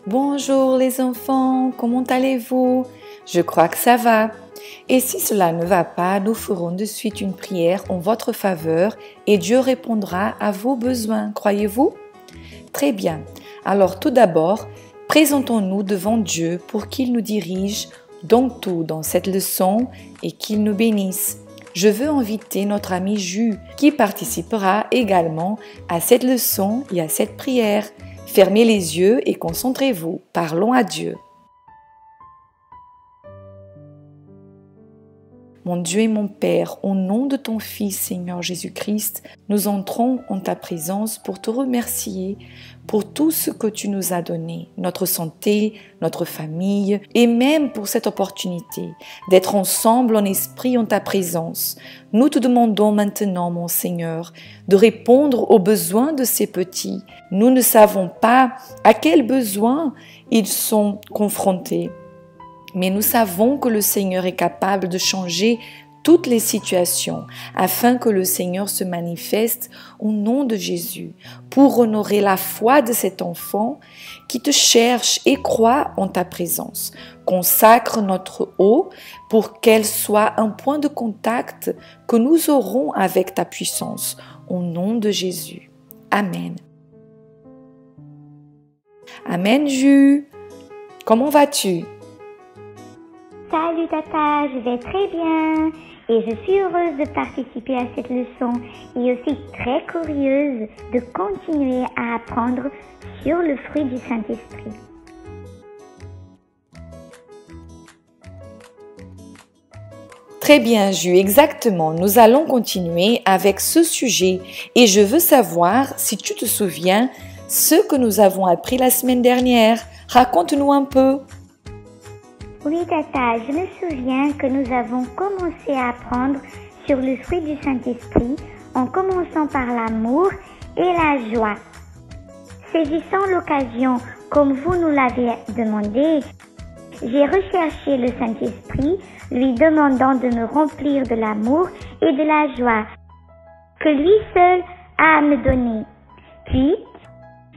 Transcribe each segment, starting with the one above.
Bonjour les enfants, comment allez-vous? Je crois que ça va. Et si cela ne va pas, nous ferons de suite une prière en votre faveur et Dieu répondra à vos besoins, croyez-vous? Très bien. Alors tout d'abord, présentons-nous devant Dieu pour qu'il nous dirige dans tout dans cette leçon et qu'il nous bénisse. Je veux inviter notre ami Jus qui participera également à cette leçon et à cette prière. Fermez les yeux et concentrez-vous. Parlons à Dieu. Mon Dieu et mon Père, au nom de ton Fils, Seigneur Jésus-Christ, nous entrons en ta présence pour te remercier pour tout ce que tu nous as donné, notre santé, notre famille, et même pour cette opportunité d'être ensemble en esprit en ta présence. Nous te demandons maintenant, mon Seigneur, de répondre aux besoins de ces petits. Nous ne savons pas à quels besoins ils sont confrontés. Mais nous savons que le Seigneur est capable de changer toutes les situations afin que le Seigneur se manifeste au nom de Jésus pour honorer la foi de cet enfant qui te cherche et croit en ta présence. Consacre notre eau pour qu'elle soit un point de contact que nous aurons avec ta puissance au nom de Jésus. Amen. Amen, Jus. Comment vas-tu? Salut Tata, je vais très bien et je suis heureuse de participer à cette leçon et aussi très curieuse de continuer à apprendre sur le fruit du Saint-Esprit. Très bien, Jus, exactement. Nous allons continuer avec ce sujet et je veux savoir si tu te souviens ce que nous avons appris la semaine dernière. Raconte-nous un peu. Oui Tata, je me souviens que nous avons commencé à apprendre sur le fruit du Saint-Esprit en commençant par l'amour et la joie. Saisissant l'occasion, comme vous nous l'avez demandé, j'ai recherché le Saint-Esprit, lui demandant de me remplir de l'amour et de la joie que lui seul a à me donner. Puis,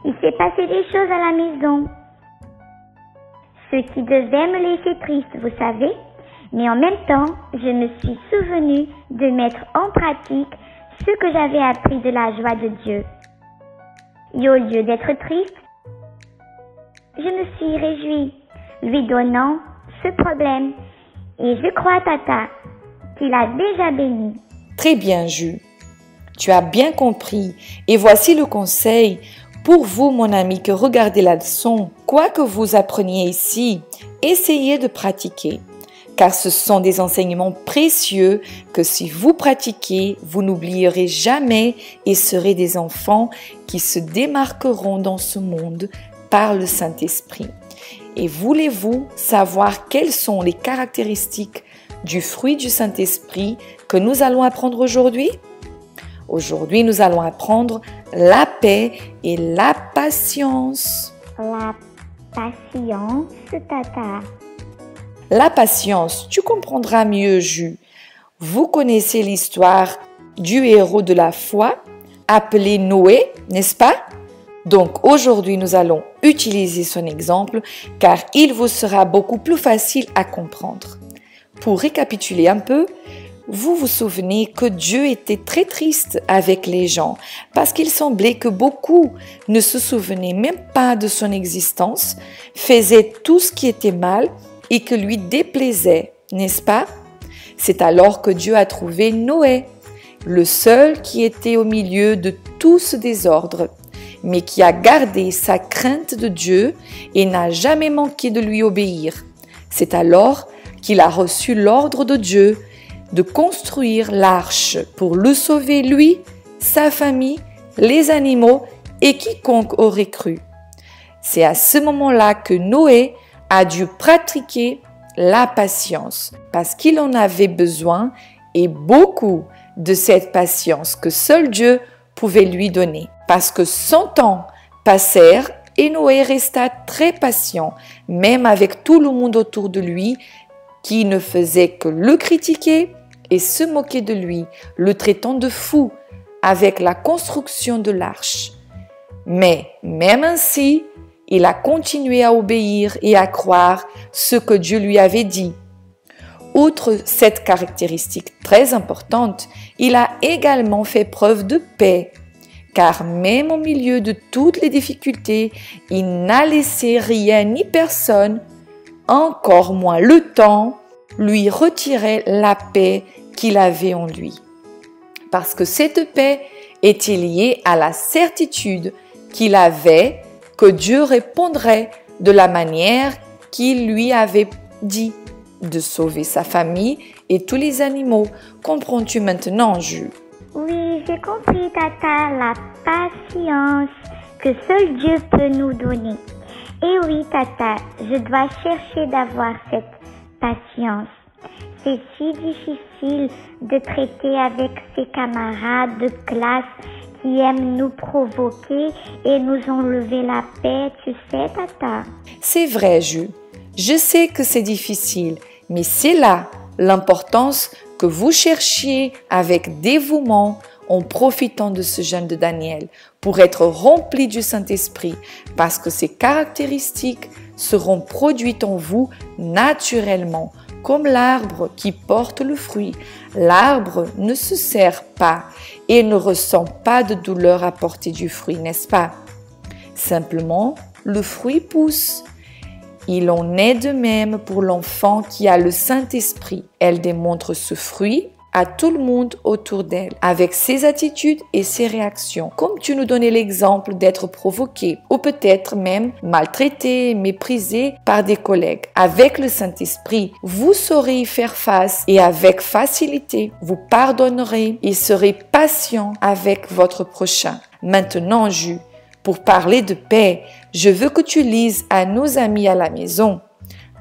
il s'est passé des choses à la maison. Ce qui devait me laisser triste, vous savez, mais en même temps, je me suis souvenue de mettre en pratique ce que j'avais appris de la joie de Dieu. Et au lieu d'être triste, je me suis réjouie, lui donnant ce problème. Et je crois, Tata, qu'il a déjà béni. Très bien, Jus. Tu as bien compris. Et voici le conseil pour vous, mon ami, que regardez la leçon. Quoi que vous appreniez ici, essayez de pratiquer. Car ce sont des enseignements précieux que si vous pratiquez, vous n'oublierez jamais et serez des enfants qui se démarqueront dans ce monde par le Saint-Esprit. Et voulez-vous savoir quelles sont les caractéristiques du fruit du Saint-Esprit que nous allons apprendre aujourd'hui? Aujourd'hui, nous allons apprendre la paix et la patience. La patience, Tata. La patience, tu comprendras mieux, Jus. Vous connaissez l'histoire du héros de la foi, appelé Noé, n'est-ce pas? Donc aujourd'hui, nous allons utiliser son exemple car il vous sera beaucoup plus facile à comprendre. Pour récapituler un peu, vous vous souvenez que Dieu était très triste avec les gens parce qu'il semblait que beaucoup ne se souvenaient même pas de son existence, faisaient tout ce qui était mal et que lui déplaisait, n'est-ce pas? C'est alors que Dieu a trouvé Noé, le seul qui était au milieu de tout ce désordre, mais qui a gardé sa crainte de Dieu et n'a jamais manqué de lui obéir. C'est alors qu'il a reçu l'ordre de Dieu de construire l'arche pour le sauver lui, sa famille, les animaux et quiconque aurait cru. C'est à ce moment-là que Noé a dû pratiquer la patience parce qu'il en avait besoin et beaucoup de cette patience que seul Dieu pouvait lui donner. Parce que 100 ans passèrent et Noé resta très patient, même avec tout le monde autour de lui qui ne faisait que le critiquer et se moquer de lui, le traitant de fou avec la construction de l'arche. Mais même ainsi, Il a continué à obéir et à croire ce que Dieu lui avait dit. Outre cette caractéristique très importante, il a également fait preuve de paix, car même au milieu de toutes les difficultés, il n'a laissé rien ni personne, encore moins le temps, lui retirer la paix qu'il avait en lui. Parce que cette paix était liée à la certitude qu'il avait que Dieu répondrait de la manière qu'il lui avait dit, de sauver sa famille et tous les animaux. Comprends-tu maintenant, Jules? Oui, j'ai compris, Tata, la patience que seul Dieu peut nous donner. Et oui, Tata, je dois chercher d'avoir cette patience. C'est si difficile de traiter avec ses camarades de classe qui aiment nous provoquer et nous enlever la paix, tu sais, Tata. C'est vrai, Jules. Je sais que c'est difficile, mais c'est là l'importance que vous cherchiez avec dévouement en profitant de ce jeûne de Daniel pour être rempli du Saint-Esprit, parce que ces caractéristiques seront produites en vous naturellement, comme l'arbre qui porte le fruit. L'arbre ne se serre pas et ne ressent pas de douleur à porter du fruit, n'est-ce pas? Simplement, le fruit pousse. Il en est de même pour l'enfant qui a le Saint-Esprit. Elle démontre ce fruit à tout le monde autour d'elle, avec ses attitudes et ses réactions. Comme tu nous donnais l'exemple d'être provoqué, ou peut-être même maltraité, méprisé par des collègues. Avec le Saint-Esprit, vous saurez y faire face et avec facilité, vous pardonnerez et serez patient avec votre prochain. Maintenant, Jules, pour parler de paix, je veux que tu lises à nos amis à la maison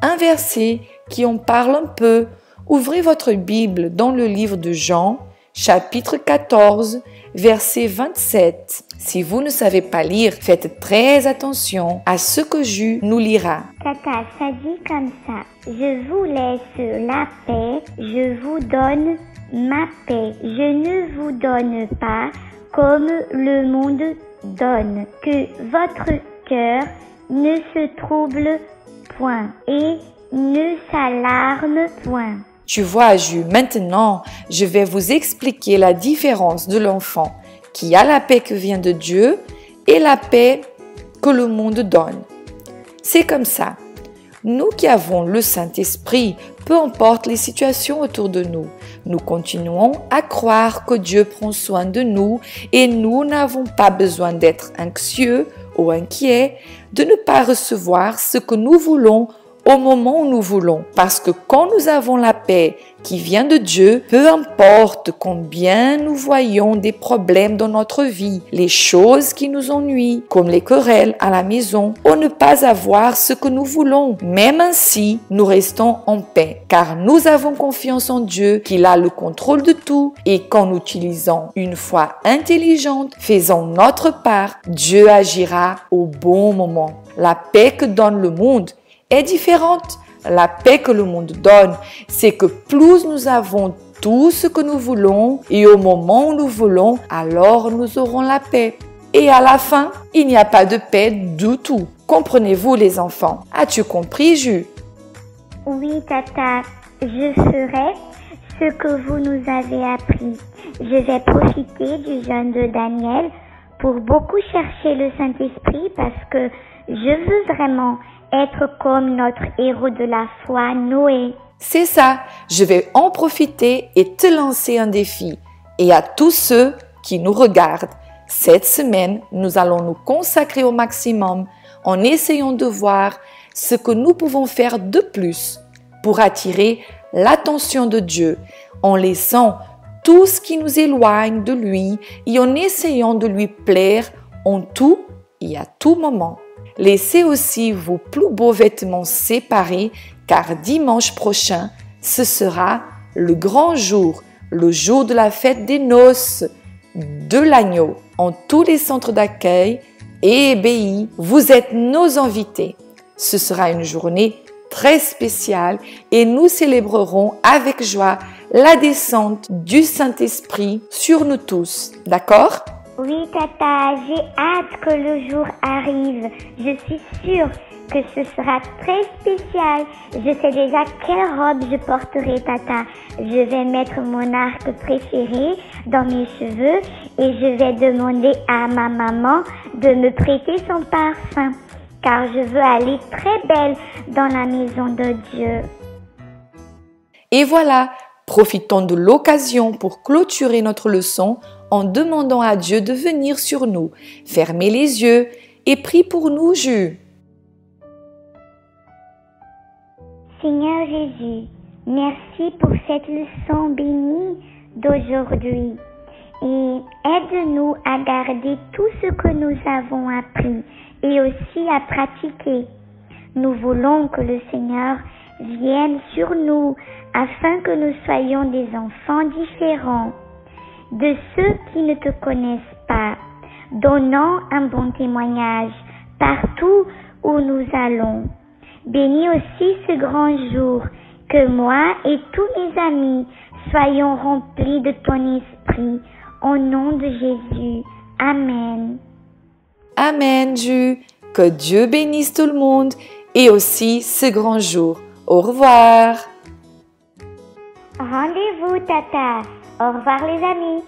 un verset qui en parle un peu. Ouvrez votre Bible dans le livre de Jean, chapitre 14, verset 27. Si vous ne savez pas lire, faites très attention à ce que Jules nous lira. Tata, ça dit comme ça. Je vous laisse la paix, je vous donne ma paix. Je ne vous donne pas comme le monde donne. Que votre cœur ne se trouble point et ne s'alarme point. Tu vois, Jules, maintenant, je vais vous expliquer la différence de l'enfant qui a la paix que vient de Dieu et la paix que le monde donne. C'est comme ça. Nous qui avons le Saint-Esprit, peu importe les situations autour de nous, nous continuons à croire que Dieu prend soin de nous et nous n'avons pas besoin d'être anxieux ou inquiets, de ne pas recevoir ce que nous voulons au moment où nous voulons. Parce que quand nous avons la paix qui vient de Dieu, peu importe combien nous voyons des problèmes dans notre vie, les choses qui nous ennuient, comme les querelles à la maison, ou ne pas avoir ce que nous voulons, même ainsi, nous restons en paix. Car nous avons confiance en Dieu, qu'il a le contrôle de tout, et qu'en utilisant une foi intelligente, faisant notre part, Dieu agira au bon moment. La paix que donne le monde est différente. La paix que le monde donne, c'est que plus nous avons tout ce que nous voulons et au moment où nous voulons, alors nous aurons la paix. Et à la fin, il n'y a pas de paix du tout. Comprenez-vous les enfants? As-tu compris, Jules? Oui, Tata, je ferai ce que vous nous avez appris. Je vais profiter du jeûne de Daniel pour beaucoup chercher le Saint-Esprit parce que je veux vraiment être comme notre héros de la foi, Noé. C'est ça, je vais en profiter et te lancer un défi. Et à tous ceux qui nous regardent, cette semaine, nous allons nous consacrer au maximum en essayant de voir ce que nous pouvons faire de plus pour attirer l'attention de Dieu, en laissant tout ce qui nous éloigne de lui et en essayant de lui plaire en tout et à tout moment. Laissez aussi vos plus beaux vêtements séparés car dimanche prochain, ce sera le grand jour, le jour de la fête des noces de l'agneau. En tous les centres d'accueil et ébéis, vous êtes nos invités. Ce sera une journée très spéciale et nous célébrerons avec joie la descente du Saint-Esprit sur nous tous. D'accord ? Oui, Tata, j'ai hâte que le jour arrive. Je suis sûre que ce sera très spécial. Je sais déjà quelle robe je porterai, Tata. Je vais mettre mon arc préféré dans mes cheveux et je vais demander à ma maman de me prêter son parfum, car je veux aller très belle dans la maison de Dieu. Et voilà, profitons de l'occasion pour clôturer notre leçon en demandant à Dieu de venir sur nous. Fermez les yeux et prie pour nous, Jus. Seigneur Jésus, merci pour cette leçon bénie d'aujourd'hui et aide-nous à garder tout ce que nous avons appris et aussi à pratiquer. Nous voulons que le Seigneur vienne sur nous afin que nous soyons des enfants différents de ceux qui ne te connaissent pas, donnant un bon témoignage partout où nous allons. Bénis aussi ce grand jour, que moi et tous mes amis soyons remplis de ton esprit, au nom de Jésus. Amen. Amen, Jus. Que Dieu bénisse tout le monde et aussi ce grand jour. Au revoir. Rendez-vous, Tata. Au revoir, les amis.